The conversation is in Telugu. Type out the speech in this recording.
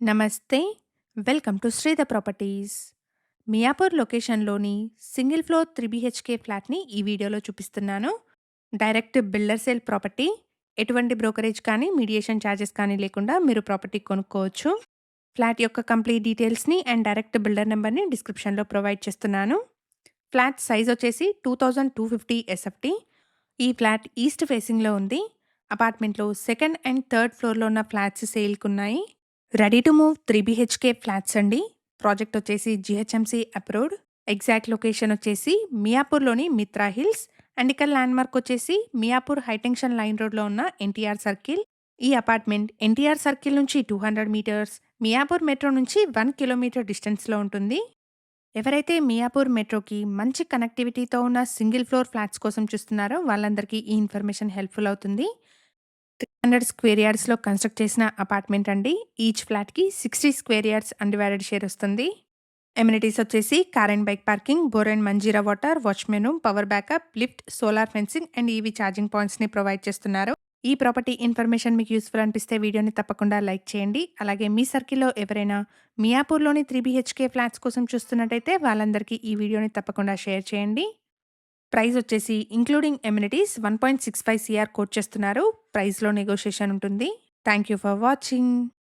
నమస్తే. Welcome to Sridhar properties. Miyapur లొకేషన్‌లోని సింగిల్ ఫ్లోర్ 3 బీహెచ్‌కే ఫ్లాట్‌ని ఈ వీడియోలో చూపిస్తున్నాను. Direct builder sale property. ఎటువంటి బ్రోకరేజ్ కానీ, మీడియేషన్ ఛార్జెస్ కానీ లేకుండా మీరు ప్రాపర్టీ కొనుక్కోవచ్చు. ఫ్లాట్ యొక్క కంప్లీట్ డీటెయిల్స్‌ని అండ్ డైరెక్ట్ బిల్డర్ నంబర్‌ని డిస్క్రిప్షన్‌లో ప్రొవైడ్ చేస్తున్నాను. ఫ్లాట్ సైజ్ వచ్చేసి 2250 ఎస్ఎఫ్‌టీ. ఈ ఫ్లాట్ ఈస్ట్ ఫేసింగ్‌లో ఉంది. అపార్ట్మెంట్‌లో సెకండ్ అండ్ థర్డ్ ఫ్లోర్‌లో ఉన్న ఫ్లాట్స్ సేల్‌కున్నాయి. Ready to move 3 BHK flats అండి. ప్రాజెక్ట్ వచ్చేసి జీహెచ్ఎంసీ అప్రూవ్డ్. ఎగ్జాక్ట్ లొకేషన్ వచ్చేసి మియాపూర్‌లోని మిత్రా హిల్స్ అండ్ ఇక్కడ ల్యాండ్‌మార్క్ వచ్చేసి మియాపూర్ హైటెన్షన్ లైన్ రోడ్‌లో ఉన్న ఎన్టీఆర్ సర్కిల్. ఈ అపార్ట్మెంట్ ఎన్టీఆర్ సర్కిల్ నుంచి 200 మీటర్స్, మియాపూర్ మెట్రో నుంచి 1 కిలోమీటర్ డిస్టెన్స్‌లో ఉంటుంది. ఎవరైతే మియాపూర్ మెట్రోకి మంచి కనెక్టివిటీతో ఉన్న సింగిల్ ఫ్లోర్ ఫ్లాట్స్ కోసం చూస్తున్నారో వాళ్ళందరికీ ఈ ఇన్ఫర్మేషన్ హెల్ప్‌ఫుల్ అవుతుంది. 300 స్క్వేర్ యార్డ్స్‌లో కన్‌స్ట్రక్ట్ చేసిన అపార్ట్మెంట్ అండి. ఈచ్ ఫ్లాట్‌కి 60 స్క్వేర్ యార్డ్స్ అన్‌డివైడెడ్ షేర్ వస్తుంది. అమ్యూనిటీస్ వచ్చేసి car and bike parking, bore and Manjira water, watchmen room, power backup, lift, solar fencing and EV charging పాయింట్స్‌ని ప్రొవైడ్ చేస్తున్నారు. ఈ ప్రాపర్టీ ఇన్ఫర్మేషన్ మీకు యూస్‌ఫుల్ అనిపిస్తే వీడియోని తప్పకుండా లైక్ చేయండి. అలాగే మీ సర్కిల్‌లో ఎవరైనా మియాపూర్‌లోని 3 బీహెచ్‌కే ఫ్లాట్స్ కోసం చూస్తున్నట్టయితే వాళ్ళందరికీ ఈ వీడియోని తప్పకుండా షేర్ చేయండి. ప్రైస్ వచ్చేసి ఇంక్లూడింగ్ అమ్యూనిటీస్ 1.65 సీఆర్ కోట్ చేస్తున్నారు. ప్రైస్‌లో నెగోషియేషన్ ఉంటుంది. Thank you for watching.